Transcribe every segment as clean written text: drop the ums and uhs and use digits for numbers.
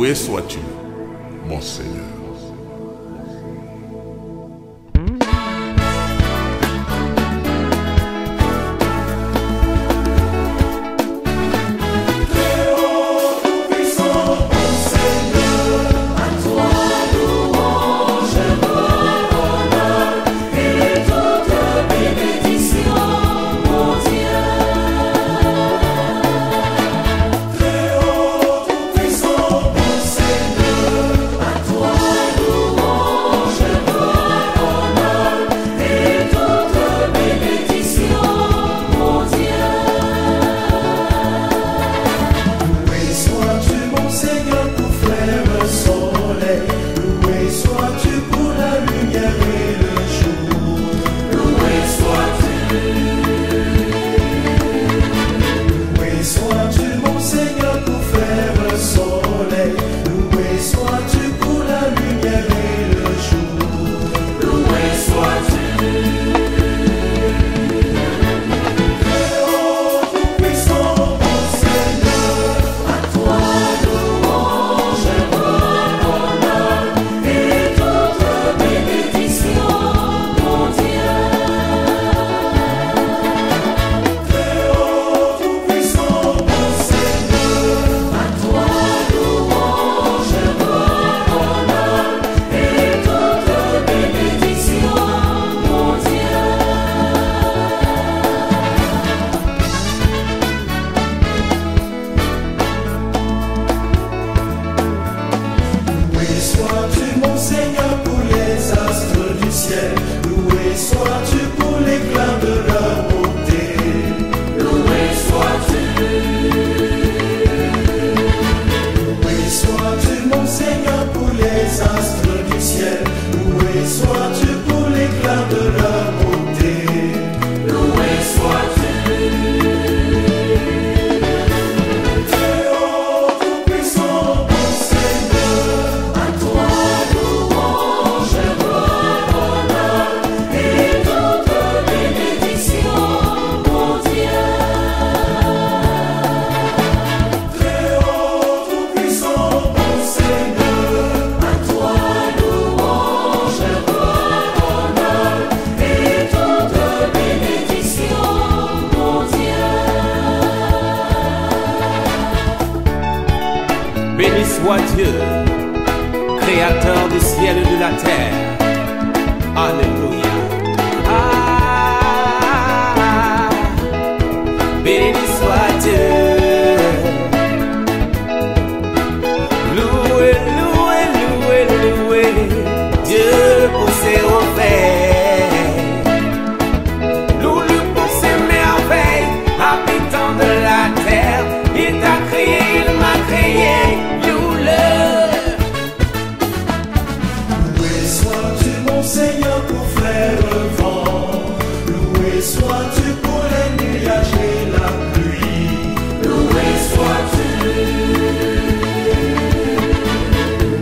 Loué sois-tu, mon Seigneur. Béni soit Dieu, créateur du ciel et de la terre. Alléluia. Ah, béni soit Dieu. Loué, loué, loué, loué, Dieu pour ses refaits. Loué pour ses merveilles, habitant de la terre. Il t'a créé, il m'a créé. Seigneur pour faire le vent, loué sois-tu pour les nuages et la pluie, loué sois-tu.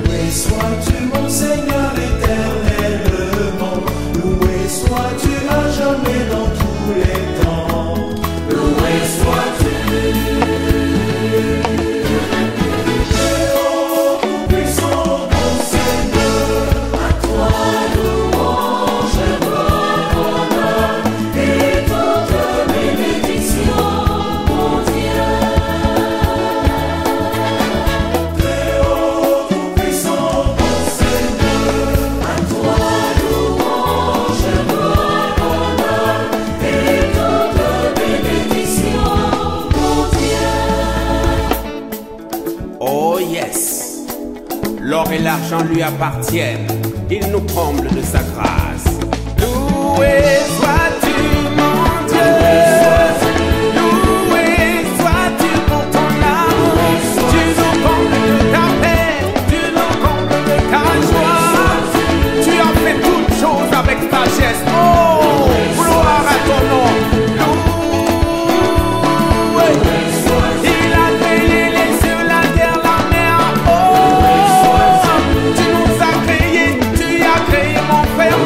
Loué sois-tu mon Seigneur éternellement, loué sois-tu à jamais dans tous les temps, loué sois-tu. L'or et l'argent lui appartiennent, il nous comble de sa grâce. Loué sois-tu mon Dieu, loué sois-tu pour ton amour. Tu nous combles de ta paix, tu nous combles de ta joie. Tu as fait toutes choses avec sagesse, oh, gloire à ton nom. Frère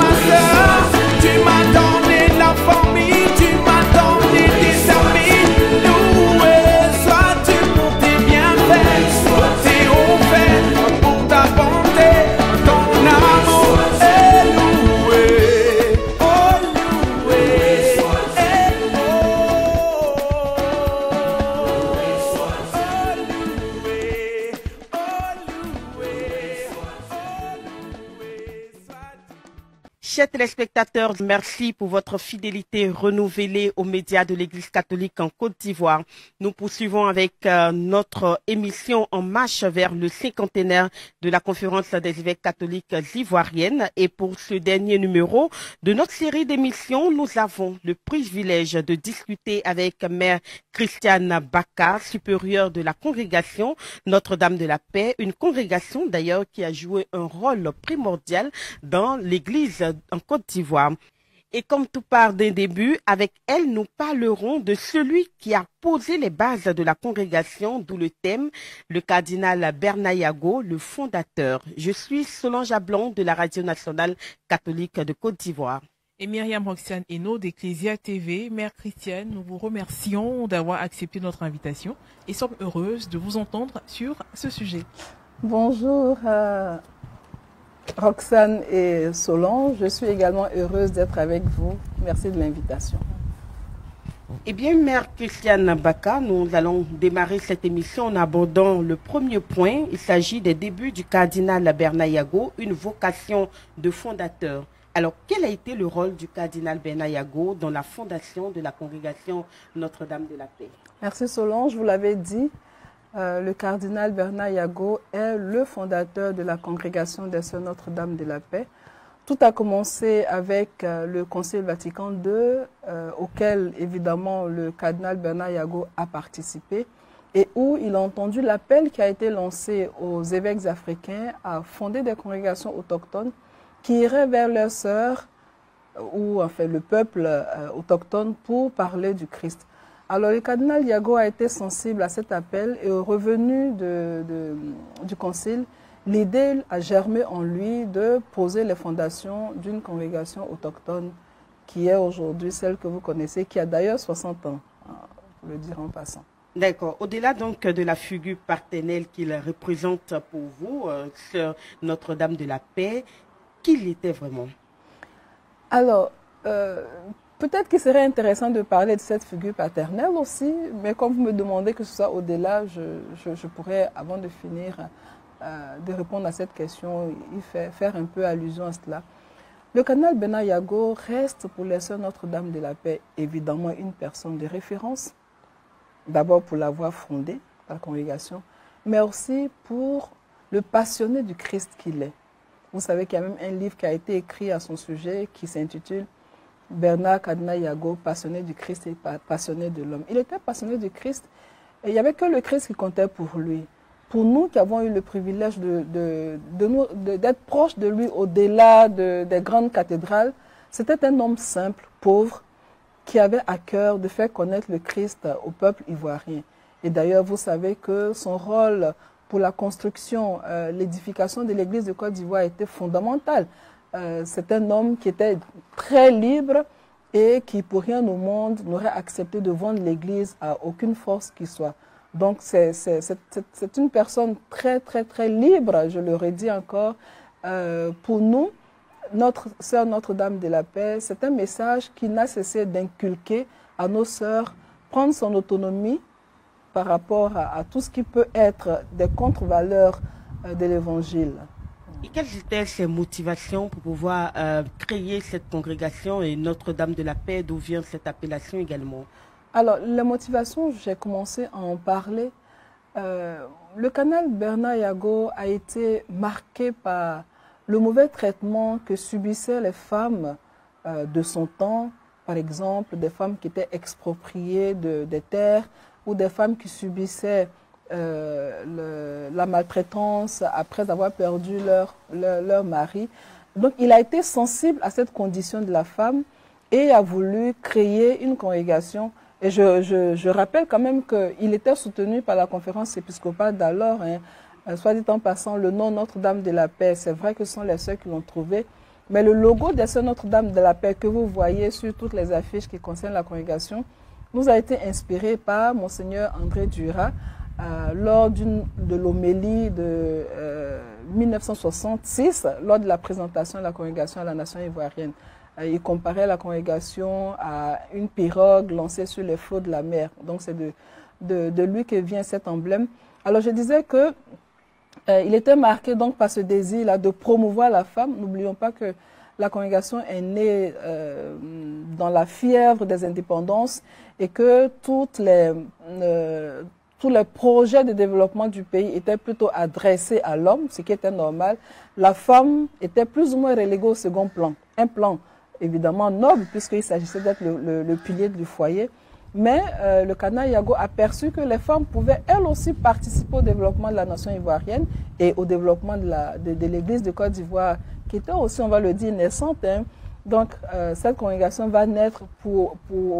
Chers téléspectateurs, merci pour votre fidélité renouvelée aux médias de l'Église catholique en Côte d'Ivoire. Nous poursuivons avec notre émission en marche vers le cinquantenaire de la conférence des évêques catholiques ivoiriennes. Et pour ce dernier numéro de notre série d'émissions, nous avons le privilège de discuter avec Mère Christiane Baka, supérieure de la congrégation Notre-Dame de la Paix, une congrégation d'ailleurs qui a joué un rôle primordial dans l'Église en Côte d'Ivoire. Et comme tout part d'un début, avec elle, nous parlerons de celui qui a posé les bases de la congrégation, d'où le thème, le cardinal Bernard Yago, le fondateur. Je suis Solange Ablon de la Radio nationale catholique de Côte d'Ivoire. Et Myriam Roxane Hainaut d'Ecclesia TV. Mère Christiane, nous vous remercions d'avoir accepté notre invitation et sommes heureuses de vous entendre sur ce sujet. Bonjour Roxane et Solange, je suis également heureuse d'être avec vous. Merci de l'invitation. Eh bien, Mère Christiane Baka, nous allons démarrer cette émission en abordant le premier point. Il s'agit des débuts du cardinal Bernard Yago, une vocation de fondateur. Alors, quel a été le rôle du cardinal Bernard Yago dans la fondation de la congrégation Notre-Dame de la Paix? Merci Solange, vous l'avez dit. Le cardinal Bernard Yago est le fondateur de la congrégation des Sœurs Notre-Dame de la Paix. Tout a commencé avec le Concile Vatican II, auquel évidemment le cardinal Bernard Yago a participé, et où il a entendu l'appel qui a été lancé aux évêques africains à fonder des congrégations autochtones qui iraient vers leurs sœurs, ou enfin le peuple autochtone, pour parler du Christ. Alors, le cardinal Yago a été sensible à cet appel et au revenu du concile, l'idée a germé en lui de poser les fondations d'une congrégation autochtone qui est aujourd'hui celle que vous connaissez, qui a d'ailleurs 60 ans, pour le dire en passant. D'accord. Au-delà donc de la figure paternelle qu'il représente pour vous, Sœur Notre-Dame de la Paix, qui il était vraiment? Alors, peut-être qu'il serait intéressant de parler de cette figure paternelle aussi, mais comme vous me demandez que ce soit au-delà, je pourrais, avant de finir de répondre à cette question, faire un peu allusion à cela. Le cardinal Bernard Yago reste pour les Sœurs Notre-Dame de la Paix évidemment une personne de référence, d'abord pour l'avoir fondée, la congrégation, mais aussi pour le passionné du Christ qu'il est. Vous savez qu'il y a même un livre qui a été écrit à son sujet qui s'intitule Bernard Cardinal Yago, passionné du Christ et passionné de l'homme. Il était passionné du Christ et il n'y avait que le Christ qui comptait pour lui. Pour nous qui avons eu le privilège d'être proches de lui au-delà des grandes cathédrales, c'était un homme simple, pauvre, qui avait à cœur de faire connaître le Christ au peuple ivoirien. Et d'ailleurs, vous savez que son rôle pour la construction, l'édification de l'église de Côte d'Ivoire était fondamental. C'est un homme qui était très libre et qui, pour rien au monde, n'aurait accepté de vendre l'église à aucune force qui soit. Donc, c'est une personne très, très, très libre, je le redis encore. Pour nous, notre Sœur Notre-Dame de la Paix, c'est un message qui n'a cessé d'inculquer à nos sœurs, prendre son autonomie par rapport à tout ce qui peut être des contre-valeurs de l'Évangile. Et quelles étaient ses motivations pour pouvoir créer cette congrégation et Notre-Dame de la Paix, d'où vient cette appellation également? Alors, les motivations, j'ai commencé à en parler. Le cardinal Bernard Yago a été marqué par le mauvais traitement que subissaient les femmes de son temps, par exemple, des femmes qui étaient expropriées des terres, ou des femmes qui subissaient la maltraitance après avoir perdu leur mari. Donc, il a été sensible à cette condition de la femme et a voulu créer une congrégation. Et je rappelle quand même qu'il était soutenu par la conférence épiscopale d'alors. Soit dit en passant, le nom Notre-Dame de la Paix, c'est vrai que ce sont les sœurs qui l'ont trouvé. Mais le logo des Sœurs Notre-Dame de la Paix que vous voyez sur toutes les affiches qui concernent la congrégation nous a été inspiré par Monseigneur André Duras lors de l'homélie de 1966, lors de la présentation de la congrégation à la nation ivoirienne. Il comparait la congrégation à une pirogue lancée sur les flots de la mer. Donc c'est de lui que vient cet emblème. Alors je disais que il était marqué donc par ce désir-là de promouvoir la femme. N'oublions pas que la congrégation est née dans la fièvre des indépendances et que tous les projets de développement du pays étaient plutôt adressés à l'homme, ce qui était normal. La femme était plus ou moins reléguée au second plan. Un plan évidemment noble puisqu'il s'agissait d'être le pilier du foyer. Mais le cardinal Yago a perçu que les femmes pouvaient elles aussi participer au développement de la nation ivoirienne et au développement de l'église de Côte d'Ivoire, qui était aussi, on va le dire, naissante. Hein. Donc, cette congrégation va naître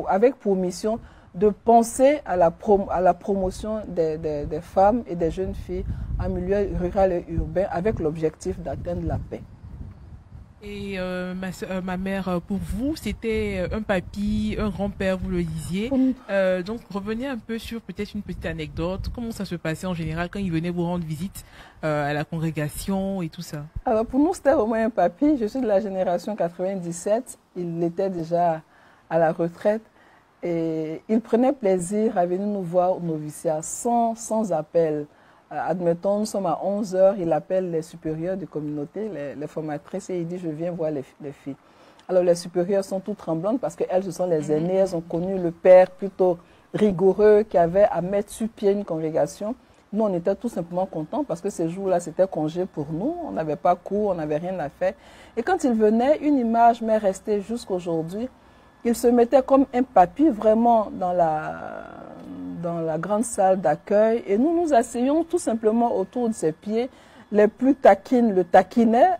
avec pour mission de penser à la promotion des femmes et des jeunes filles en milieu rural et urbain avec l'objectif d'atteindre la paix. Et ma mère, pour vous, c'était un papy, un grand-père, vous le disiez. Donc, revenez un peu sur peut-être une petite anecdote. Comment ça se passait en général quand il venait vous rendre visite à la congrégation et tout ça? Alors, pour nous, c'était vraiment un papy. Je suis de la génération 97. Il était déjà à la retraite. Et il prenait plaisir à venir nous voir au noviciat sans appel. Admettons, nous sommes à 11 h, il appelle les supérieurs de communauté, les formatrices, et il dit « je viens voir les filles ». Alors les supérieures sont toutes tremblantes parce qu'elles, ce sont les aînées, elles ont connu le père plutôt rigoureux qui avait à mettre sur pied une congrégation. Nous, on était tout simplement contents parce que ces jours-là, c'était congé pour nous, on n'avait pas cours, on n'avait rien à faire. Et quand il venait, une image m'est restée jusqu'aujourd'hui. Il se mettait comme un papy vraiment dans la grande salle d'accueil et nous nous asseyions tout simplement autour de ses pieds. Les plus taquines le taquinaient,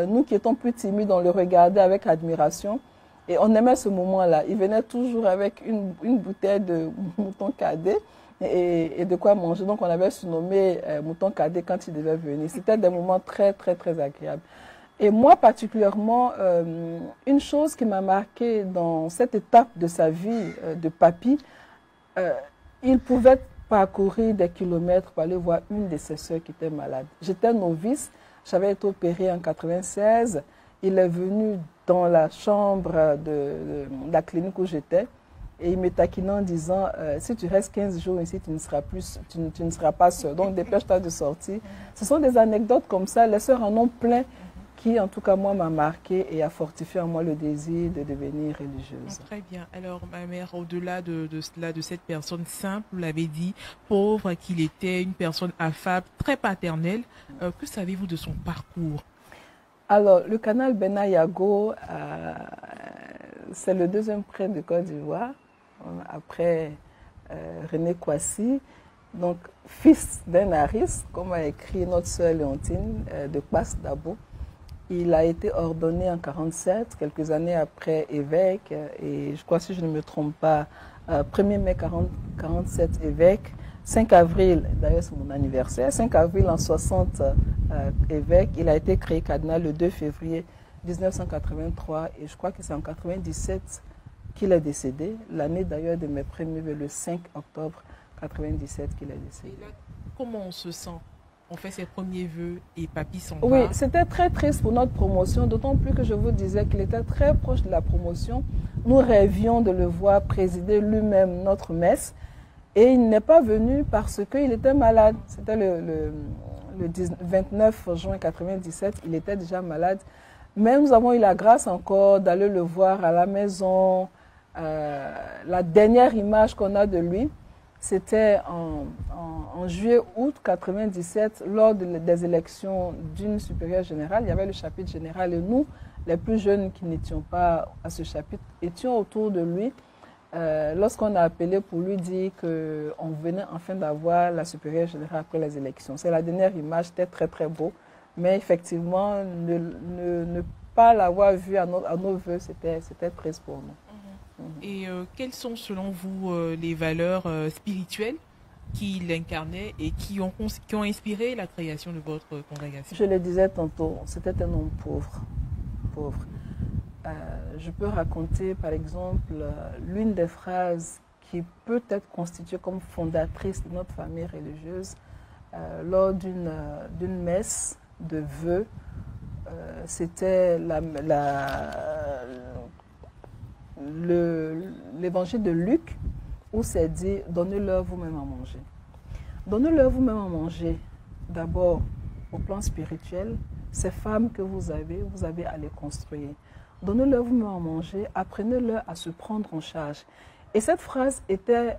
nous qui étions plus timides, on le regardait avec admiration et on aimait ce moment-là. Il venait toujours avec une bouteille de mouton cadet et de quoi manger. Donc on avait surnommé mouton cadet quand il devait venir. C'était des moments très, très, très agréables. Et moi, particulièrement, une chose qui m'a marqué dans cette étape de sa vie de papy, il pouvait parcourir des kilomètres pour aller voir une de ses sœurs qui était malade. J'étais novice, j'avais été opérée en 96. Il est venu dans la chambre de la clinique où j'étais et il me taquinait en disant si tu restes 15 jours ici, tu ne seras pas seule. Donc dépêche-toi de sortir. Ce sont des anecdotes comme ça, les sœurs en ont plein, qui, en tout cas, moi, m'a marqué et a fortifié en moi le désir de devenir religieuse. Très bien. Alors, ma mère, au-delà de cela, de cette personne simple, vous l'avez dit, pauvre, qu'il était une personne affable, très paternelle, que savez-vous de son parcours? Alors, le canal Bena Yago, c'est le deuxième prêtre de Côte d'Ivoire, après René Kwasi, donc fils d'un Aris, comme a écrit notre sœur Léontine, de Kwas Dabo. Il a été ordonné en 1947, quelques années après évêque, et je crois, si je ne me trompe pas, 1er mai 1947 évêque, 5 avril, d'ailleurs c'est mon anniversaire, 5 avril en 60 évêque, il a été créé cardinal le 2 février 1983, et je crois que c'est en 1997 qu'il est décédé, l'année d'ailleurs de mes premiers vœux, le 5 octobre 1997 qu'il est décédé. Et là, comment on se sent? On fait ses premiers vœux et papy s'en va. Oui, c'était très triste pour notre promotion, d'autant plus que je vous disais qu'il était très proche de la promotion. Nous rêvions de le voir présider lui-même notre messe et il n'est pas venu parce qu'il était malade. C'était le 29 juin 1997, il était déjà malade. Mais nous avons eu la grâce encore d'aller le voir à la maison. La dernière image qu'on a de lui, c'était en juillet-août 1997, lors des élections d'une supérieure générale. Il y avait le chapitre général et nous, les plus jeunes qui n'étions pas à ce chapitre, étions autour de lui lorsqu'on a appelé pour lui dire qu'on venait enfin d'avoir la supérieure générale après les élections. C'est la dernière image, c'était très très beau, mais effectivement, ne pas l'avoir vu à nos voeux, c'était triste pour nous. Et quelles sont selon vous les valeurs spirituelles qu'il incarnait et qui ont inspiré la création de votre congrégation? Je le disais tantôt, c'était un homme pauvre. Je peux raconter par exemple l'une des phrases qui peut être constituée comme fondatrice de notre famille religieuse lors d'une messe de vœux. C'était l'évangile de Luc, où c'est dit « Donnez-leur vous-même à manger ». Donnez-leur vous-même à manger d'abord au plan spirituel. Ces femmes que vous avez à les construire. Donnez-leur vous-même à manger, apprenez-leur à se prendre en charge. Et cette phrase était,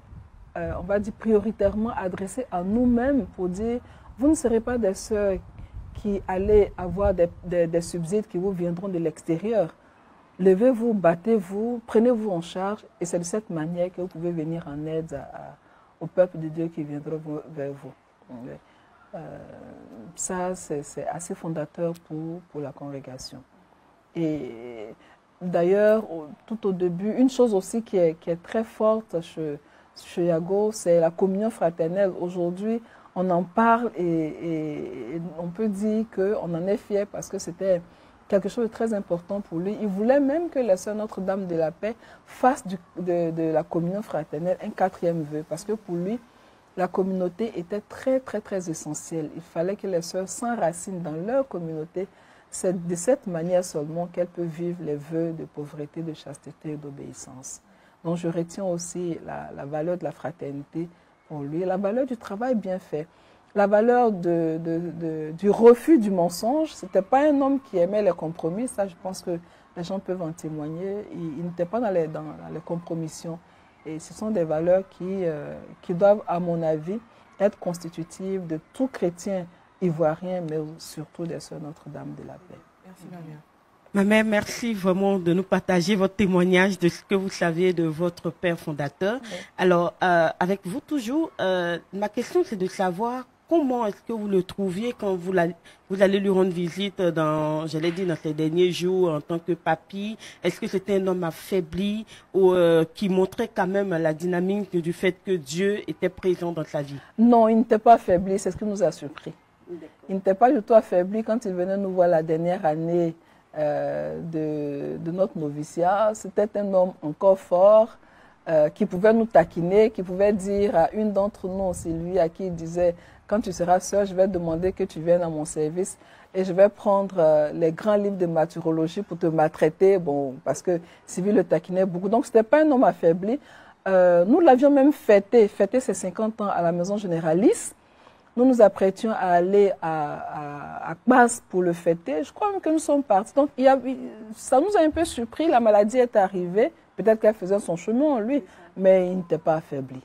on va dire, prioritairement adressée à nous-mêmes pour dire, vous ne serez pas des sœurs qui allez avoir des subsides qui vous viendront de l'extérieur. Levez-vous, battez-vous, prenez-vous en charge et c'est de cette manière que vous pouvez venir en aide au peuple de Dieu qui viendra vers vous. Ça, c'est assez fondateur pour la congrégation. Et d'ailleurs, tout au début, une chose aussi qui est très forte chez Yago, c'est la communion fraternelle. Aujourd'hui, on en parle et on peut dire qu'on en est fier parce que c'était quelque chose de très important pour lui. Il voulait même que la sœur Notre-Dame de la Paix fasse de la communion fraternelle un 4e vœu parce que pour lui, la communauté était très, très, très essentielle. Il fallait que les sœurs s'enracinent dans leur communauté. C'est de cette manière seulement qu'elles peuvent vivre les vœux de pauvreté, de chasteté et d'obéissance. Donc je retiens aussi la valeur de la fraternité pour lui, la valeur du travail bien fait, la valeur du refus du mensonge. Ce n'était pas un homme qui aimait les compromis, ça je pense que les gens peuvent en témoigner. Il n'était pas dans les compromissions. Et ce sont des valeurs qui doivent, à mon avis, être constitutives de tout chrétien ivoirien, mais surtout des sœurs Notre-Dame de la Paix. Merci, ma mère. Ma mère, merci vraiment de nous partager votre témoignage de ce que vous savez de votre père fondateur. Oui. Alors, avec vous toujours, ma question c'est de savoir comment est-ce que vous le trouviez quand vous allez lui rendre visite dans ces derniers jours en tant que papy. Est-ce que c'était un homme affaibli ou qui montrait quand même la dynamique du fait que Dieu était présent dans sa vie? Non, il n'était pas affaibli, c'est ce qui nous a surpris. Il n'était pas du tout affaibli quand il venait nous voir la dernière année de notre noviciat. C'était un homme encore fort qui pouvait nous taquiner, qui pouvait dire à une d'entre nous, c'est lui à qui il disait « Quand tu seras sœur, je vais demander que tu viennes à mon service et je vais prendre les grands livres de martyrologie pour te maltraiter. » Bon, parce que Sylvie le taquinait beaucoup. Donc, ce n'était pas un homme affaibli. Nous l'avions même fêté ses 50 ans à la maison généraliste. Nous nous apprêtions à aller à Kbas pour le fêter. Je crois même que nous sommes partis. Donc, ça nous a un peu surpris. La maladie est arrivée. Peut-être qu'elle faisait son chemin en lui, mais il n'était pas affaibli.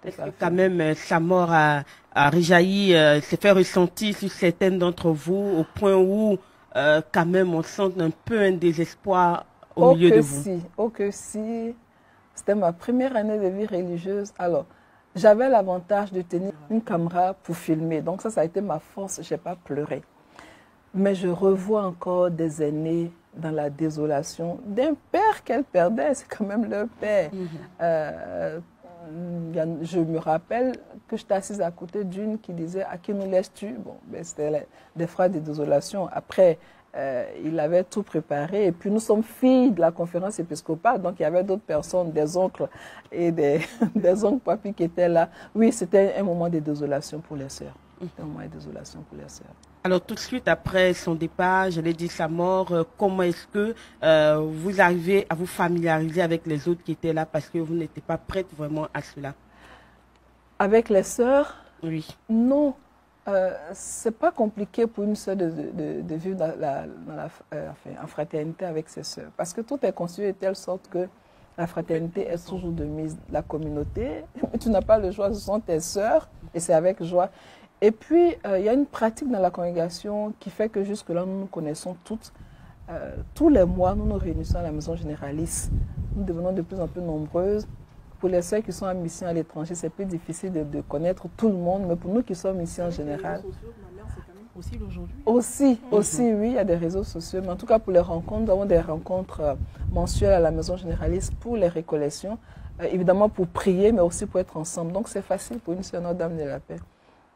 Est-ce que quand même sa mort a réjailli, s'est fait ressentir sur certaines d'entre vous au point où quand même on sent un peu un désespoir au milieu de vous? Oh que si. C'était ma première année de vie religieuse. Alors, j'avais l'avantage de tenir une caméra pour filmer. Donc ça a été ma force. Je n'ai pas pleuré. Mais je revois encore des aînés dans la désolation d'un père qu'elle perdait. C'est quand même leur père. Je me rappelle que j'étais assise à côté d'une qui disait « À qui nous laisses-tu » Bon, ben, c'était des phrases de désolation. Après, il avait tout préparé. Et puis, nous sommes filles de la conférence épiscopale. Donc, il y avait d'autres personnes, des oncles et des oncles papis qui étaient là. Oui, c'était un moment de désolation pour les sœurs. Un moment de désolation pour les sœurs. Alors, tout de suite après son départ, je l'ai dit, sa mort, comment est-ce que vous arrivez à vous familiariser avec les autres qui étaient là parce que vous n'étiez pas prête vraiment à cela? Avec les sœurs? Oui. Non. C'est pas compliqué pour une sœur de vivre en fraternité avec ses sœurs. Parce que tout est conçu de telle sorte que la fraternité est toujours de mise. La communauté, tu n'as pas le choix, ce sont tes sœurs et c'est avec joie. Et puis, il y a une pratique dans la congrégation qui fait que jusque-là, nous nous connaissons toutes. Tous les mois, nous nous réunissons à la maison généraliste. Nous devenons de plus en plus nombreuses. Pour les sœurs qui sont en mission à l'étranger, c'est plus difficile de connaître tout le monde. Mais pour nous qui sommes ici en général... C'est possible aujourd'hui? Aussi, oui, il y a des réseaux sociaux. Mais en tout cas, pour les rencontres, nous avons des rencontres mensuelles à la maison généraliste pour les récollections. Évidemment, pour prier, mais aussi pour être ensemble. Donc, c'est facile pour une sœur Notre-Dame de la Paix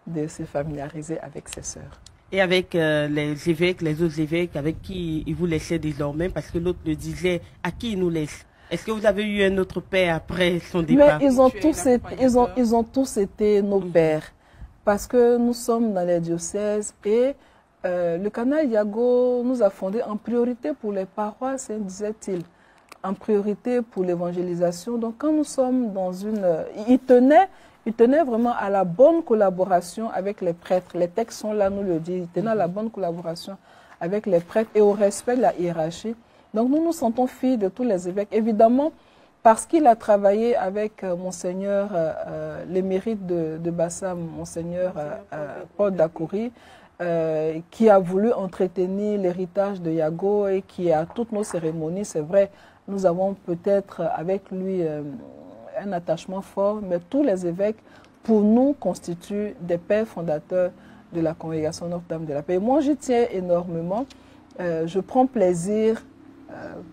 de se familiariser avec ses sœurs. Et avec les évêques, les autres évêques, avec qui ils vous laissaient désormais, parce que l'autre le disait, à qui il nous laisse? Est-ce que vous avez eu un autre père après son départ? Mais ils ont tous été nos pères, parce que nous sommes dans les diocèses et le canal Yago nous a fondé en priorité pour les paroisses, disait-il, en priorité pour l'évangélisation. Donc quand nous sommes dans il tenait il tenait vraiment à la bonne collaboration avec les prêtres. Les textes sont là, nous le disent. Il tenait à la bonne collaboration avec les prêtres et au respect de la hiérarchie. Donc nous nous sentons filles de tous les évêques. Évidemment, parce qu'il a travaillé avec Monseigneur, l'émérite de Bassam, Monseigneur Paul Dacoury, qui a voulu entretenir l'héritage de Yago et qui a toutes nos cérémonies. C'est vrai, nous avons peut-être avec lui un attachement fort, mais tous les évêques, pour nous, constituent des pères fondateurs de la congrégation Notre-Dame de la Paix. Moi, j'y tiens énormément. Je prends plaisir,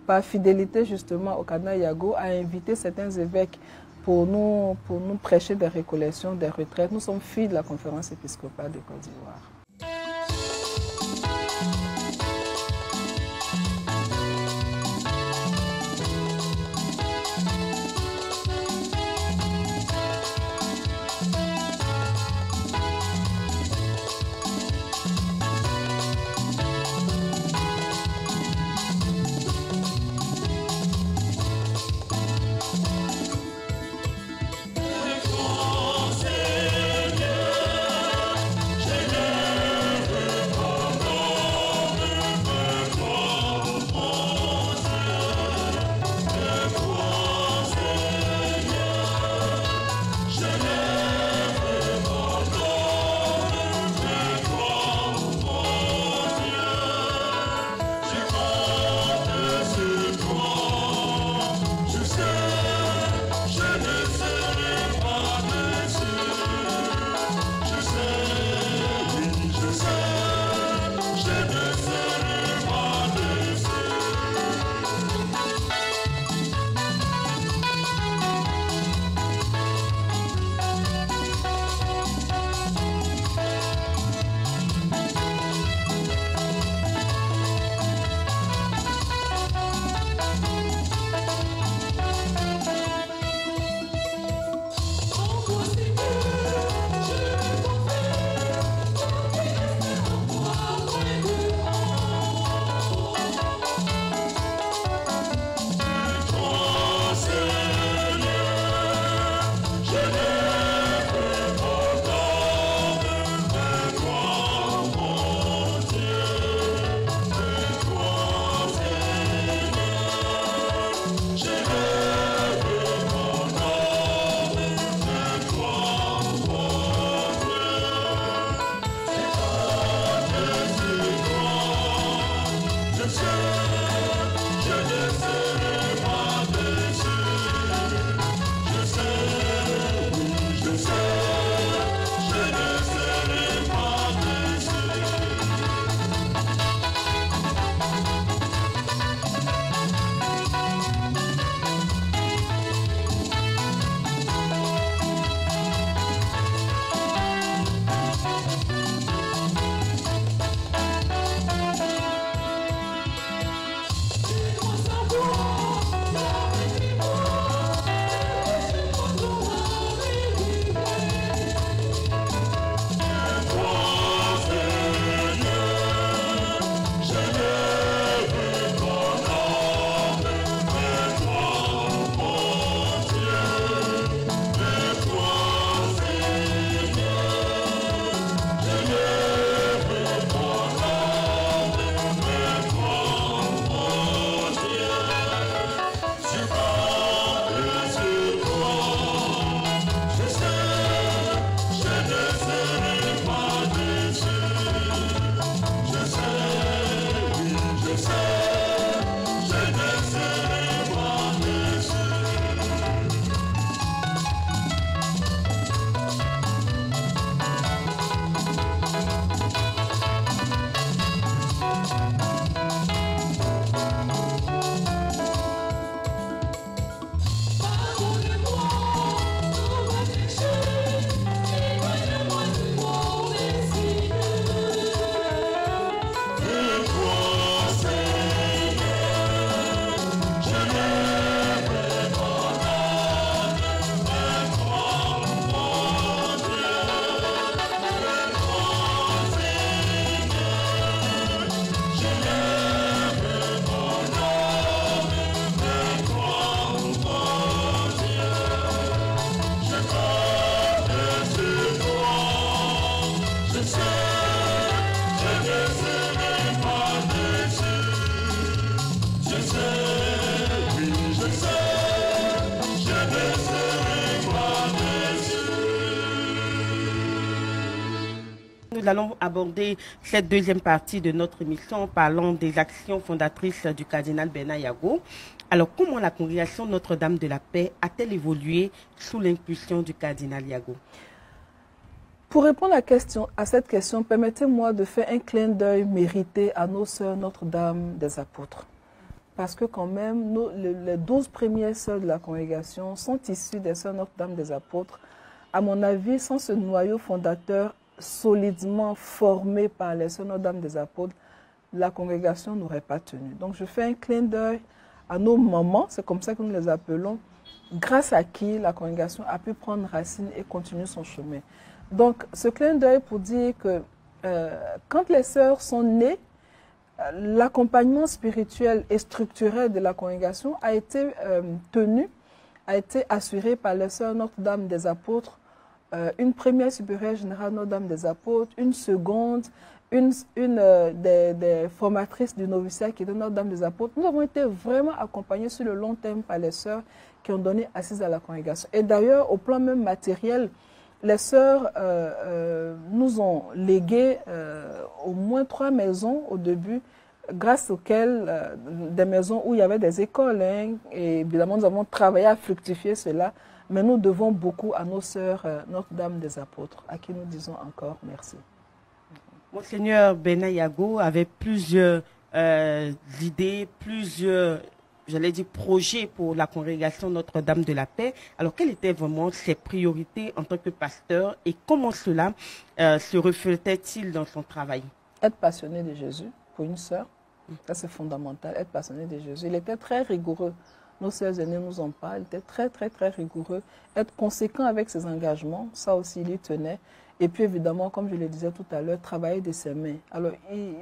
par fidélité justement au Cardinal Yago, à inviter certains évêques pour nous prêcher des récollections, des retraites. Nous sommes filles de la conférence épiscopale de Côte d'Ivoire. Je Nous allons aborder cette deuxième partie de notre émission en parlant des actions fondatrices du cardinal Bernard Yago. Alors, comment la congrégation Notre-Dame de la Paix a-t-elle évolué sous l'impulsion du cardinal Yago? Pour répondre à cette question, permettez-moi de faire un clin d'œil mérité à nos sœurs Notre-Dame des Apôtres. Parce que quand même, les 12 premières sœurs de la congrégation sont issues des sœurs Notre-Dame des Apôtres. À mon avis, sans ce noyau fondateur solidement formé par les sœurs Notre-Dame des Apôtres, la congrégation n'aurait pas tenu. Donc je fais un clin d'œil à nos mamans, c'est comme ça que nous les appelons, grâce à qui la congrégation a pu prendre racine et continuer son chemin. Donc ce clin d'œil pour dire que quand les sœurs sont nées, l'accompagnement spirituel et structurel de la congrégation a été tenu, a été assuré par les sœurs Notre-Dame des Apôtres, une première supérieure générale Notre-Dame des Apôtres, une seconde, une des formatrices du noviciat qui était Notre-Dame des Apôtres. Nous avons été vraiment accompagnés sur le long terme par les sœurs qui ont donné assise à la congrégation. Et d'ailleurs, au plan même matériel, les sœurs nous ont légué au moins 3 maisons au début, grâce auxquelles, des maisons où il y avait des écoles, hein, et évidemment nous avons travaillé à fructifier cela, mais nous devons beaucoup à nos sœurs Notre-Dame des Apôtres, à qui nous disons encore merci. Monseigneur Bernard Yago avait plusieurs idées, plusieurs, j'allais dire, projets pour la congrégation Notre-Dame de la Paix. Alors, quelles étaient vraiment ses priorités en tant que pasteur et comment cela se reflétait-il dans son travail? Être passionné de Jésus, pour une sœur, ça c'est fondamental, être passionné de Jésus. Il était très rigoureux. Nos sœurs aînées nous en parlent, il était très rigoureux. Être conséquent avec ses engagements, ça aussi il y tenait. Et puis évidemment, comme je le disais tout à l'heure, travailler de ses mains. Alors,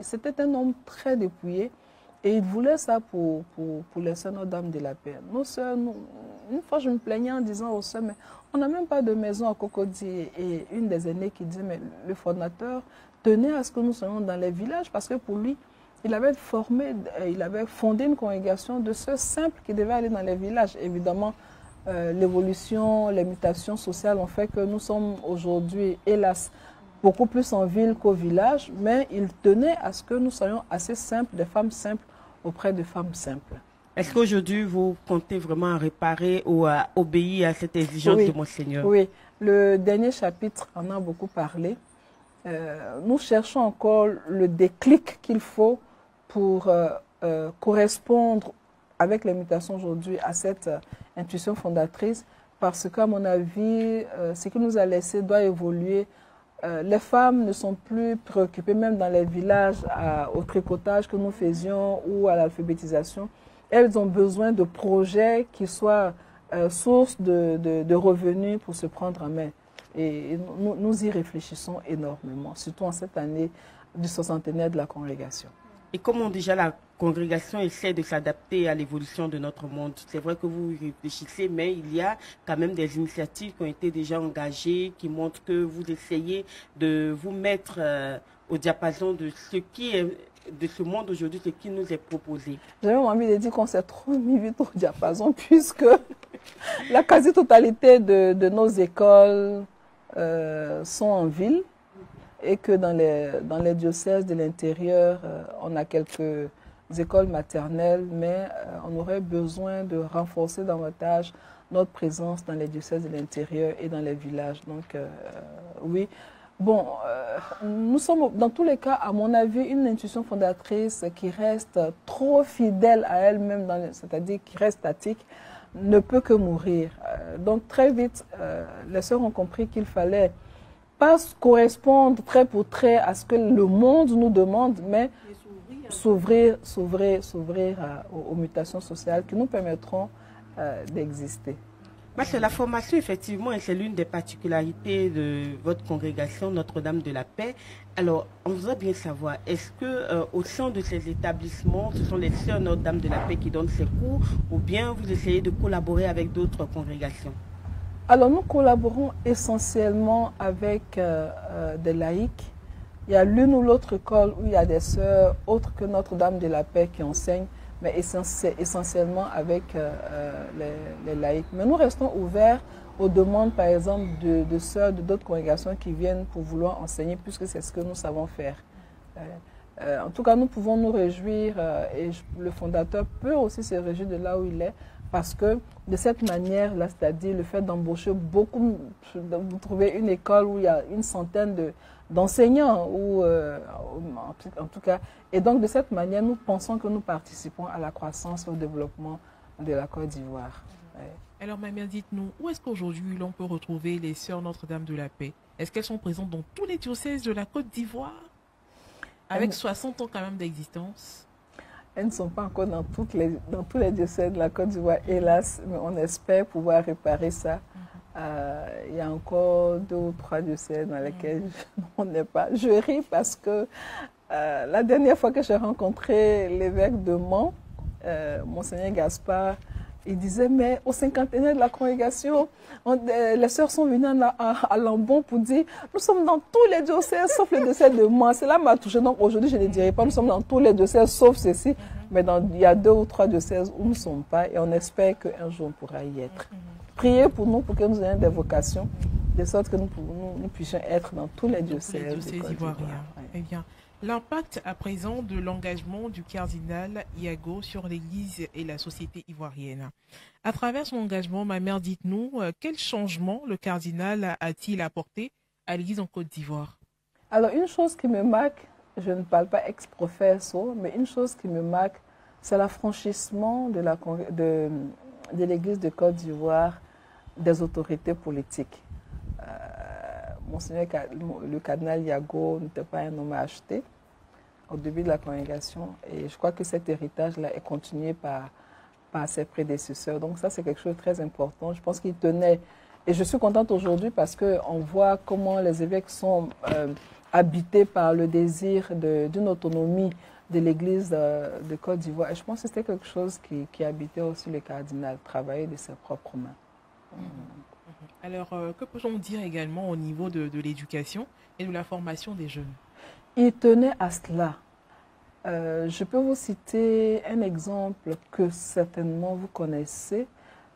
c'était un homme très dépouillé et il voulait ça pour les sœurs Notre-Dame de la Paix. Nos sœurs, une fois je me plaignais en disant aux sœurs, mais on n'a même pas de maison à Cocody. Et une des aînées qui disait, mais le fondateur tenait à ce que nous soyons dans les villages parce que pour lui, il avait fondé une congrégation de sœurs simples qui devaient aller dans les villages. Évidemment, l'évolution, les mutations sociales ont fait que nous sommes aujourd'hui, hélas, beaucoup plus en ville qu'au village, mais il tenait à ce que nous soyons assez simples, des femmes simples auprès de femmes simples. Est-ce qu'aujourd'hui, vous comptez vraiment réparer ou obéir à cette exigence de Monseigneur? Oui, le dernier chapitre en a beaucoup parlé. Nous cherchons encore le déclic qu'il faut pour correspondre avec les mutations aujourd'hui à cette intuition fondatrice, parce qu'à mon avis, ce qui nous a laissé doit évoluer. Les femmes ne sont plus préoccupées, même dans les villages, au tricotage que nous faisions ou à l'alphabétisation. Elles ont besoin de projets qui soient source de revenus pour se prendre en main. Et nous y réfléchissons énormément, surtout en cette année du 60e de la congrégation. Et comment déjà la congrégation essaie de s'adapter à l'évolution de notre monde? C'est vrai que vous réfléchissez, mais il y a quand même des initiatives qui ont été déjà engagées, qui montrent que vous essayez de vous mettre au diapason de ce qui est de ce monde aujourd'hui, ce qui nous est proposé. J'avais envie de dire qu'on s'est trop mis vite au diapason, puisque la quasi-totalité de nos écoles sont en ville. Et que dans les diocèses de l'intérieur, on a quelques écoles maternelles, mais on aurait besoin de renforcer davantage notre présence dans les diocèses de l'intérieur et dans les villages. Donc, oui. Bon, nous sommes, dans tous les cas, à mon avis, une intuition fondatrice qui reste trop fidèle à elle-même, c'est-à-dire qui reste statique, ne peut que mourir. Donc, très vite, les sœurs ont compris qu'il fallait pas correspondre trait pour trait à ce que le monde nous demande, mais s'ouvrir aux mutations sociales qui nous permettront d'exister. Parce que la formation, effectivement, c'est l'une des particularités de votre congrégation Notre-Dame de la Paix. Alors, on voudrait bien savoir, est-ce que au sein de ces établissements, ce sont les sœurs Notre-Dame de la Paix qui donnent ces cours, ou bien vous essayez de collaborer avec d'autres congrégations? Alors, nous collaborons essentiellement avec des laïcs. Il y a l'une ou l'autre école où il y a des sœurs autres que Notre-Dame de la Paix qui enseignent, mais essentiellement avec les laïcs. Mais nous restons ouverts aux demandes, par exemple, de sœurs de d'autres congrégations qui viennent pour vouloir enseigner, puisque c'est ce que nous savons faire. En tout cas, nous pouvons nous réjouir, et le fondateur peut aussi se réjouir de là où il est, parce que de cette manière-là, c'est-à-dire le fait d'embaucher beaucoup, vous trouvez une école où il y a une centaine d'enseignants, en tout cas, et donc de cette manière, nous pensons que nous participons à la croissance et au développement de la Côte d'Ivoire. Ouais. Alors, ma mère, dites-nous, où est-ce qu'aujourd'hui l'on peut retrouver les Sœurs Notre-Dame de la Paix? Est-ce qu'elles sont présentes dans tous les diocèses de la Côte d'Ivoire? Avec 60 ans quand même d'existence. Elles ne sont pas encore dans tous les diocèses de la Côte d'Ivoire, hélas, mais on espère pouvoir réparer ça. Il y a encore 2 ou 3 diocèses dans lesquels on n'est pas. Je ris parce que la dernière fois que j'ai rencontré l'évêque de Mans, Monseigneur Gaspard, il disait, mais au 50e de la congrégation, les sœurs sont venues à Lambon pour dire, nous sommes dans tous les diocèses sauf le diocèse de Mans. Cela m'a touché. Donc aujourd'hui, je ne dirais pas, nous sommes dans tous les diocèses sauf ceci. Mais il y a 2 ou 3 diocèses où nous ne sommes pas et on espère qu'un jour on pourra y être. Priez pour nous, pour que nous ayons des vocations, de sorte que nous puissions être dans tous les diocèses ivoiriens. Ouais. Eh bien, l'impact à présent de l'engagement du cardinal Yago sur l'Église et la société ivoirienne. À travers son engagement, ma mère, dites-nous, quel changement le cardinal a-t-il apporté à l'Église en Côte d'Ivoire? Alors, une chose qui me marque, je ne parle pas ex professo, mais une chose qui me marque, c'est l'affranchissement de l'Église de Côte d'Ivoire des autorités politiques. Monseigneur le cardinal Yago n'était pas un homme à acheter au début de la congrégation et je crois que cet héritage-là est continué par ses prédécesseurs. Donc ça, c'est quelque chose de très important. Je pense qu'il tenait, et je suis contente aujourd'hui parce qu'on voit comment les évêques sont habités par le désir d'une autonomie de l'Église de Côte d'Ivoire. Et je pense que c'était quelque chose qui habitait aussi le cardinal, travailler de ses propres mains. Alors, que peut-on dire également au niveau de l'éducation et de la formation des jeunes? Il tenait à cela. Je peux vous citer un exemple que certainement vous connaissez.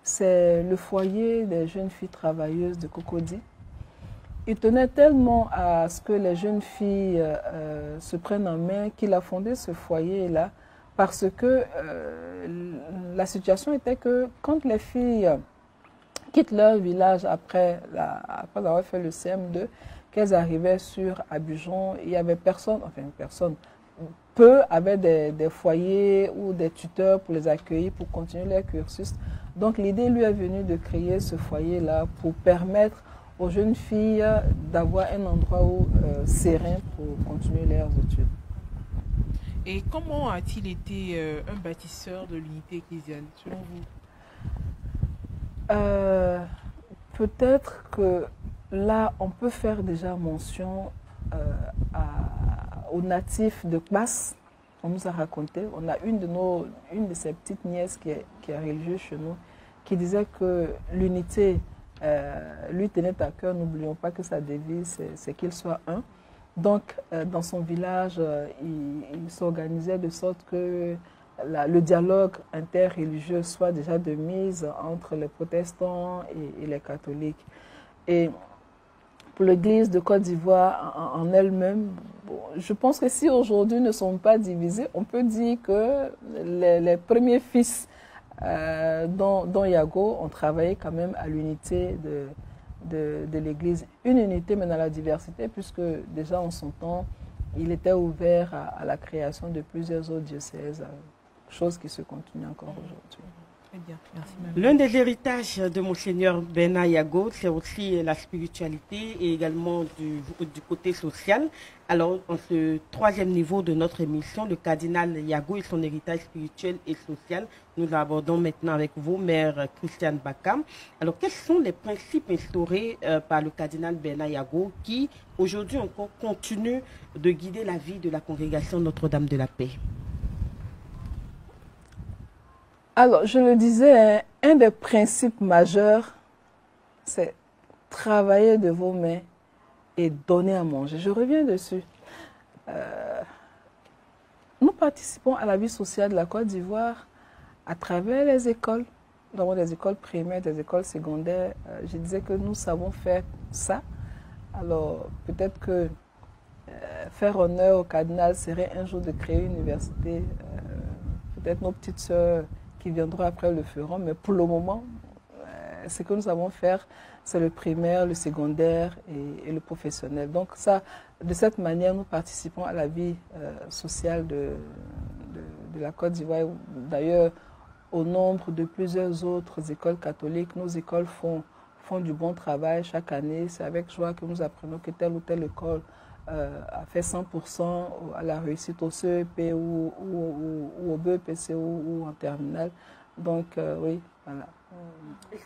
C'est le foyer des jeunes filles travailleuses de Cocody. Il tenait tellement à ce que les jeunes filles se prennent en main qu'il a fondé ce foyer-là parce que la situation était que quand les filles quittent leur village après avoir fait le CM2, qu'elles arrivaient sur Abidjan, il y avait peu avaient des foyers ou des tuteurs pour les accueillir, pour continuer leur cursus. Donc l'idée lui est venue de créer ce foyer-là pour permettre aux jeunes filles d'avoir un endroit serein pour continuer leurs études. Et comment a-t-il été un bâtisseur de l'unité ecclésiale, selon vous? Peut-être que là, on peut faire déjà mention aux natifs de Kmas. On nous a raconté, on a une de ses petites nièces qui est religieuse chez nous, qui disait que l'unité lui tenait à cœur. N'oublions pas que sa devise, c'est qu'il soit un. Donc, dans son village, il s'organisait de sorte que le dialogue interreligieux soit déjà de mise entre les protestants et les catholiques. Et pour l'Église de Côte d'Ivoire en elle-même, je pense que si aujourd'hui ne sont pas divisés, on peut dire que les premiers fils dont Yago ont travaillé quand même à l'unité de l'Église. Une unité mais dans la diversité, puisque déjà en son temps, il était ouvert à la création de plusieurs autres diocèses, chose qui se continue encore aujourd'hui. Très bien, merci. L'un des héritages de Monseigneur Bernard Yago, c'est aussi la spiritualité et également du côté social. Alors, en ce 3e niveau de notre émission, le cardinal Yago et son héritage spirituel et social, nous l'abordons maintenant avec vous, Mère Christiane Bakam. Alors, quels sont les principes instaurés par le cardinal Bernard Yago qui, aujourd'hui encore, continuent de guider la vie de la congrégation Notre-Dame de la Paix? Alors, je le disais, un des principes majeurs, c'est travailler de vos mains et donner à manger. Je reviens dessus. Nous participons à la vie sociale de la Côte d'Ivoire à travers les écoles. Nous avons des écoles primaires, des écoles secondaires. Je disais que nous savons faire ça. Alors, peut-être que faire honneur au cardinal serait un jour de créer une université. Peut-être nos petites sœurs qui viendront après le feront, mais pour le moment, ce que nous savons faire, c'est le primaire, le secondaire et le professionnel. Donc ça, de cette manière, nous participons à la vie sociale de la Côte d'Ivoire. D'ailleurs, au nombre de plusieurs autres écoles catholiques, nos écoles font du bon travail chaque année. C'est avec joie que nous apprenons que telle ou telle école a fait 100% à la réussite au CEP ou au BEPC ou en terminale. Donc, oui, voilà.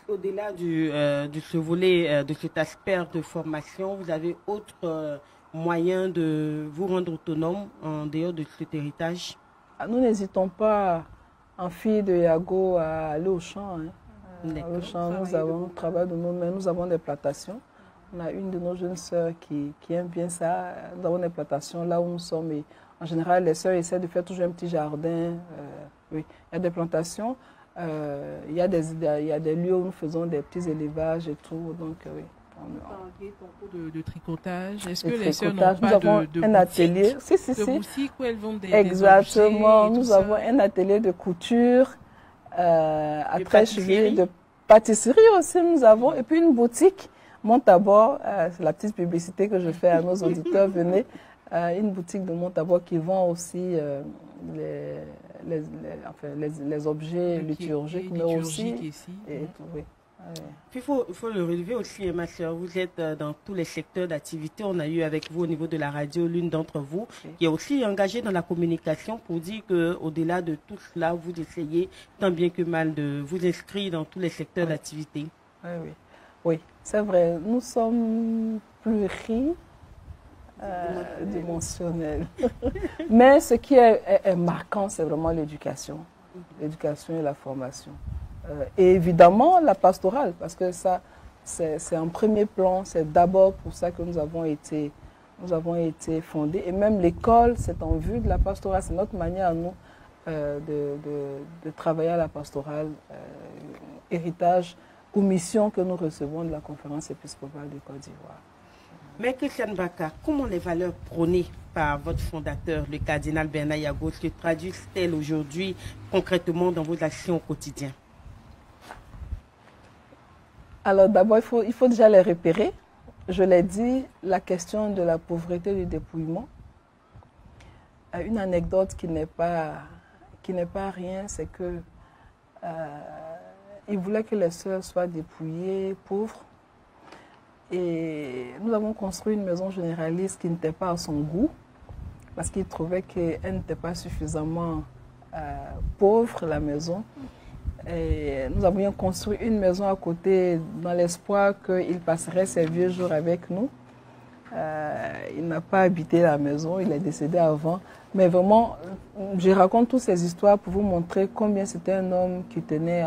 Au-delà de ce volet, de cet aspect de formation, vous avez autre moyen de vous rendre autonome en dehors de cet héritage? Nous n'hésitons pas, en fille de Yago, à aller au champ. Au champ, nous avons travail de nos mains, nous avons des plantations. On a une de nos jeunes sœurs qui aime bien ça. Nous avons des plantations là où nous sommes. Et en général, les sœurs essaient de faire toujours un petit jardin. Oui, il y a des plantations. Il y a des lieux où nous faisons des petits élevages et tout. Donc, oui. De tricotage. Est-ce que les sœurs n'ont pas nous avons un atelier. De boutique où elles vendent des exactement. Des nous avons un atelier de couture à Trècheville, de pâtisserie aussi nous avons. Et puis une boutique, Montabor, c'est la petite publicité que je fais à nos auditeurs. Venez. Une boutique de Montabor qui vend aussi les objets liturgiques, mais aussi et tout, oui. Puis il faut le relever aussi, ma soeur, vous êtes dans tous les secteurs d'activité. On a eu avec vous au niveau de la radio l'une d'entre vous qui est aussi engagée dans la communication pour dire qu'au-delà de tout cela, vous essayez tant bien que mal de vous inscrire dans tous les secteurs d'activité. Oui, c'est vrai. Nous sommes pluridimensionnels. Mais ce qui est marquant, c'est vraiment l'éducation. L'éducation et la formation. Et évidemment, la pastorale, parce que ça, c'est en premier plan. C'est d'abord pour ça que nous avons été fondés. Et même l'école, c'est en vue de la pastorale. C'est notre manière à nous de travailler à la pastorale, héritage ou mission que nous recevons de la conférence épiscopale de Côte d'Ivoire. Mais Christiane Baka, comment les valeurs prônées par votre fondateur, le cardinal Bernard Yago, se traduisent-elles aujourd'hui concrètement dans vos actions au quotidien? Alors d'abord, il faut déjà les repérer. Je l'ai dit, la question de la pauvreté, du dépouillement. Une anecdote qui n'est pas rien, c'est que il voulait que les sœurs soient dépouillées, pauvres. Et nous avons construit une maison généraliste qui n'était pas à son goût, parce qu'il trouvait qu'elle n'était pas suffisamment pauvre, la maison. Et nous avions construit une maison à côté dans l'espoir qu'il passerait ses vieux jours avec nous. Il n'a pas habité la maison, il est décédé avant. Mais vraiment, je raconte toutes ces histoires pour vous montrer combien c'était un homme qui tenait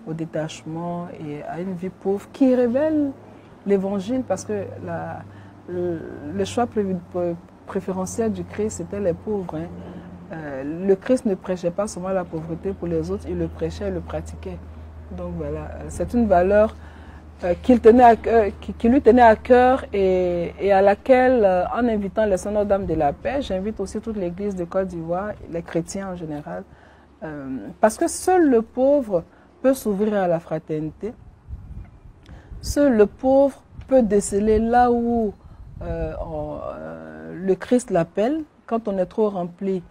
au détachement et à une vie pauvre, qui révèle l'évangile, parce que le choix préférentiel du Christ, c'était les pauvres. Le Christ ne prêchait pas seulement la pauvreté pour les autres, il le prêchait et le pratiquait. Donc voilà, c'est une valeur qui lui tenait à cœur et à laquelle, en invitant les Sœurs Notre-Dame de la Paix, j'invite aussi toute l'Église de Côte d'Ivoire, les chrétiens en général, parce que seul le pauvre peut s'ouvrir à la fraternité. Seul le pauvre peut déceler là où le Christ l'appelle. Quand on est trop rempli,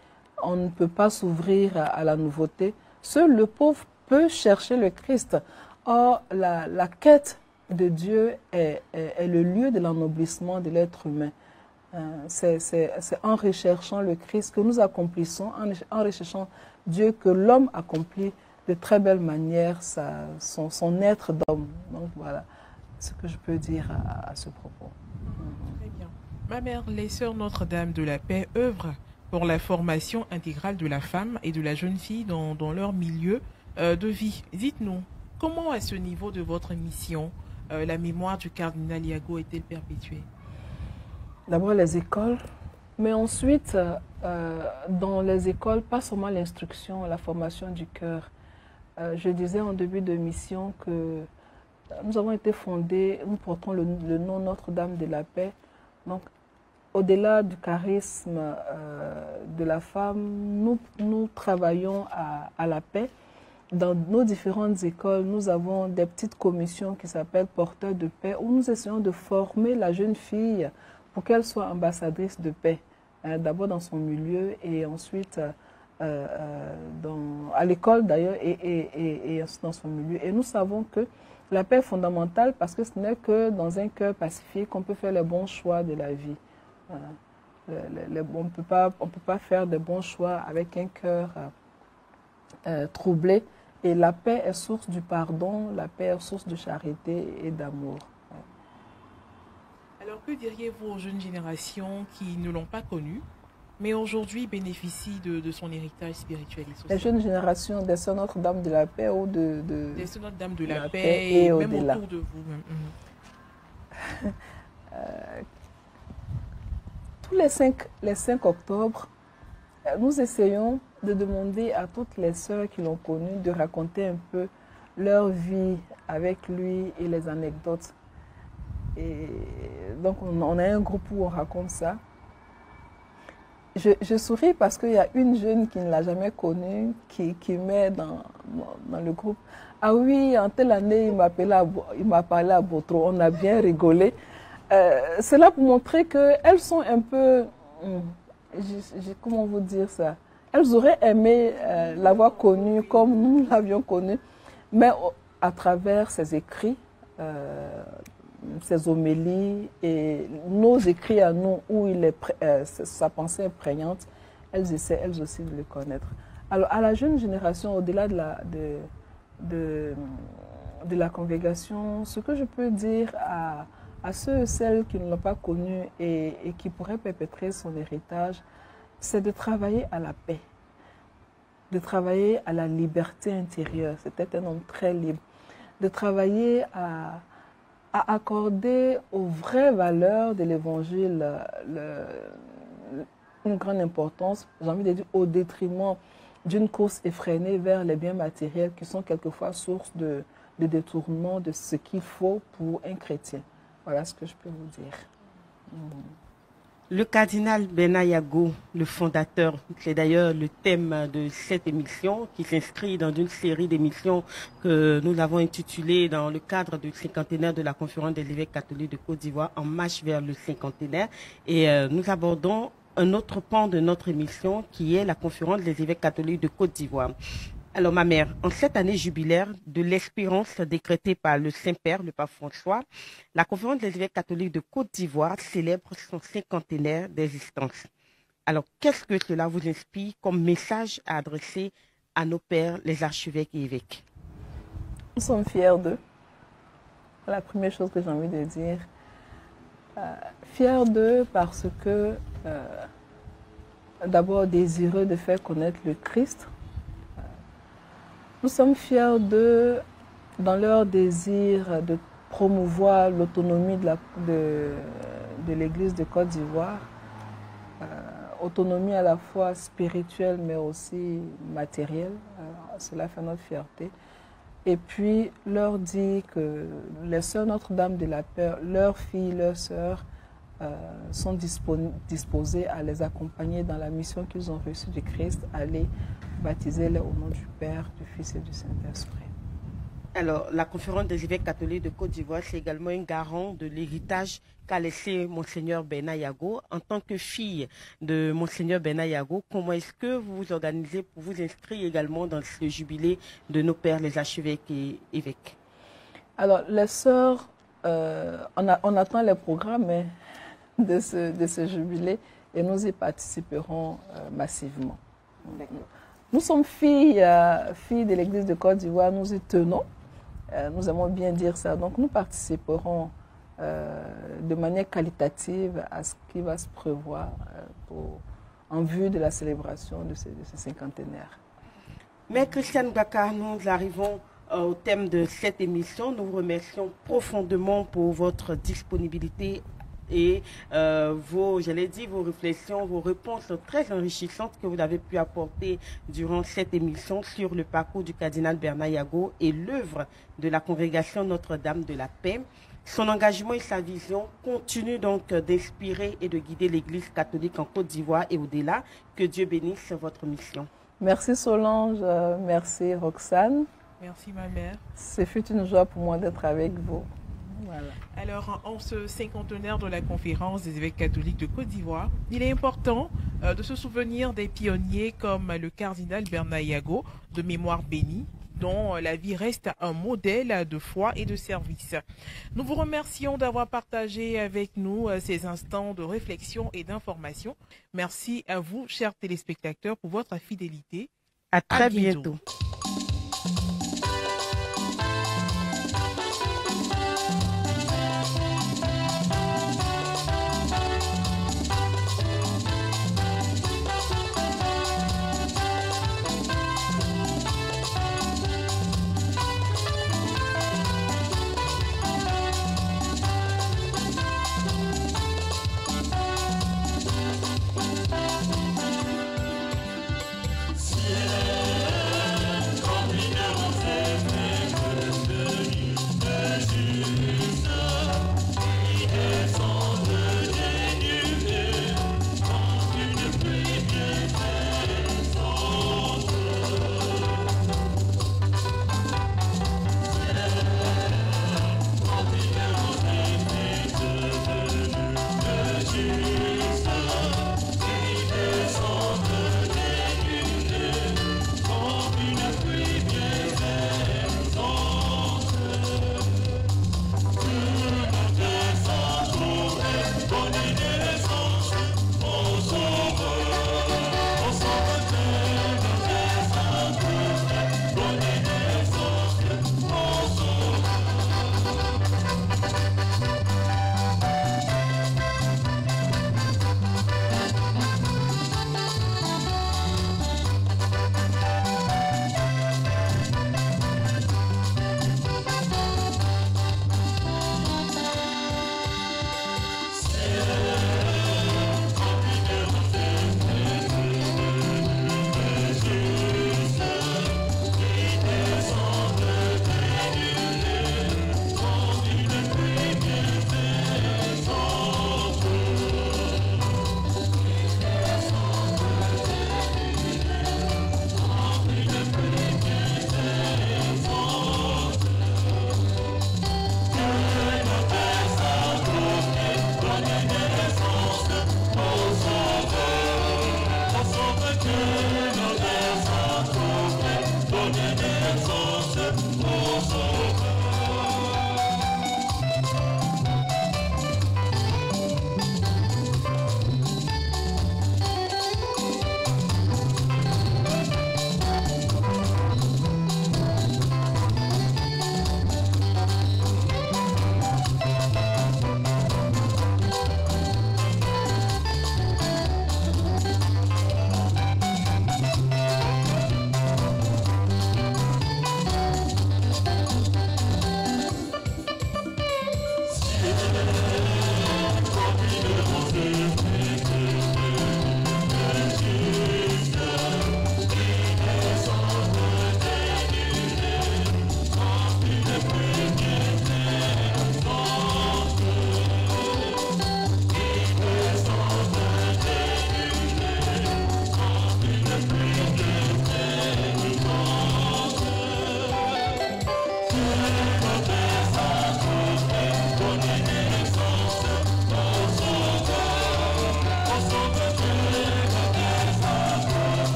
on ne peut pas s'ouvrir à la nouveauté. Seul le pauvre peut chercher le Christ. Or, la quête de Dieu est le lieu de l'ennoblissement de l'être humain. C'est en recherchant le Christ que nous accomplissons, en recherchant Dieu, que l'homme accomplit de très belle manière son être d'homme. Donc voilà ce que je peux dire à ce propos. Très bien. Ma mère, les Sœurs Notre-Dame de la Paix œuvrent pour la formation intégrale de la femme et de la jeune fille dans leur milieu de vie. Dites-nous, comment à ce niveau de votre mission, la mémoire du cardinal Yago est-elle perpétuée? D'abord les écoles, Mais ensuite, dans les écoles, pas seulement l'instruction, la formation du cœur. Je disais en début de mission que nous avons été fondés, nous portons le nom Notre-Dame de la Paix. Donc, au-delà du charisme de la femme, nous travaillons à la paix. Dans nos différentes écoles, nous avons des petites commissions qui s'appellent porteurs de paix, où nous essayons de former la jeune fille pour qu'elle soit ambassadrice de paix. D'abord dans son milieu et ensuite à l'école d'ailleurs et dans son milieu. Et nous savons que la paix est fondamentale parce que ce n'est que dans un cœur pacifique qu'on peut faire les bons choix de la vie. On ne peut pas faire de bons choix avec un cœur troublé. Et la paix est source du pardon, la paix est source de charité et d'amour. Alors, que diriez-vous aux jeunes générations qui ne l'ont pas connu, mais aujourd'hui bénéficient de son héritage spirituel et social? Les jeunes générations des Sœurs Notre-Dame de la Paix ou des Sœurs Notre-Dame de la Paix et même autour de vous. Tous les 5 octobre, nous essayons de demander à toutes les sœurs qui l'ont connu de raconter un peu leur vie avec lui et les anecdotes. Et donc, on a un groupe où on raconte ça. Je souris parce qu'il y a une jeune qui ne l'a jamais connu, qui met dans le groupe. Ah oui, en telle année, il m'a parlé à Botro. On a bien rigolé. C'est là pour montrer qu'elles sont un peu... comment vous dire ça? Elles auraient aimé l'avoir connu comme nous l'avions connu, mais à travers ses écrits, ses homélies et nos écrits à nous, où sa pensée est prégnante, elles essaient elles aussi de le connaître. Alors à la jeune génération, au-delà de la congrégation, ce que je peux dire à ceux et celles qui ne l'ont pas connu et qui pourraient perpétrer son héritage, c'est de travailler à la paix, de travailler à la liberté intérieure. C'était un homme très libre. De travailler à accorder aux vraies valeurs de l'Évangile une grande importance, j'ai envie de dire, au détriment d'une course effrénée vers les biens matériels qui sont quelquefois source de détournement de ce qu'il faut pour un chrétien. Voilà ce que je peux vous dire. Le cardinal Benayago, le fondateur, c'est d'ailleurs le thème de cette émission qui s'inscrit dans une série d'émissions que nous avons intitulées dans le cadre du cinquantenaire de la Conférence des évêques catholiques de Côte d'Ivoire en marche vers le cinquantenaire. Et nous abordons un autre pan de notre émission qui est la Conférence des évêques catholiques de Côte d'Ivoire. Alors, ma mère, en cette année jubilaire de l'espérance décrétée par le Saint-Père, le pape François, la Conférence des évêques catholiques de Côte d'Ivoire célèbre son cinquantenaire d'existence. Alors, qu'est-ce que cela vous inspire comme message à adresser à nos pères, les archevêques et évêques? Nous sommes fiers d'eux. La première chose que j'ai envie de dire, fiers d'eux parce que, d'abord, désireux de faire connaître le Christ. Nous sommes fiers d'eux dans leur désir de promouvoir l'autonomie de l'Église de Côte d'Ivoire, autonomie à la fois spirituelle mais aussi matérielle, cela fait notre fierté. Et puis leur dit que les Sœurs Notre-Dame de la Paix, leurs filles, leurs sœurs, sont disposées à les accompagner dans la mission qu'ils ont reçue du Christ, aller baptiser-les au nom du Père, du Fils et du Saint-Esprit. Alors, la Conférence des évêques catholiques de Côte d'Ivoire, c'est également un garant de l'héritage qu'a laissé Monseigneur Benayago. En tant que fille de Monseigneur Benayago, comment est-ce que vous vous organisez pour vous inscrire également dans ce jubilé de nos pères, les archevêques et évêques? Alors, les sœurs, on attend les programmes de ce jubilé et nous y participerons massivement. Nous sommes filles de l'Église de Côte d'Ivoire, nous y tenons, nous aimons bien dire ça, donc nous participerons de manière qualitative à ce qui va se prévoir en vue de la célébration de ce cinquantenaire. Mais Christiane Baka, nous arrivons au thème de cette émission. Nous vous remercions profondément pour votre disponibilité et vos réflexions, vos réponses très enrichissantes que vous avez pu apporter durant cette émission sur le parcours du cardinal Bernard Yago et l'œuvre de la congrégation Notre-Dame de la Paix. Son engagement et sa vision continuent donc d'inspirer et de guider l'Église catholique en Côte d'Ivoire et au-delà. Que Dieu bénisse votre mission. Merci Solange, merci Roxane. Merci ma mère. Ce fut une joie pour moi d'être avec vous. Voilà. Alors, en ce cinquantenaire de la conférence des évêques catholiques de Côte d'Ivoire, il est important de se souvenir des pionniers comme le cardinal Bernard Yago, de mémoire bénie, dont la vie reste un modèle de foi et de service. Nous vous remercions d'avoir partagé avec nous ces instants de réflexion et d'information. Merci à vous, chers téléspectateurs, pour votre fidélité. À très bientôt.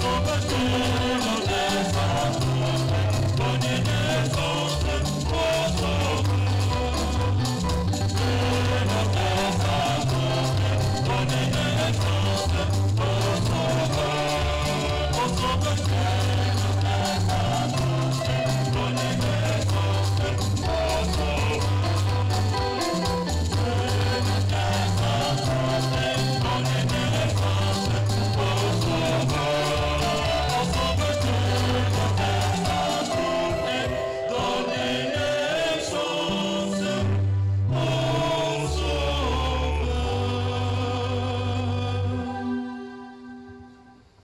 sauveté, mon Dieu,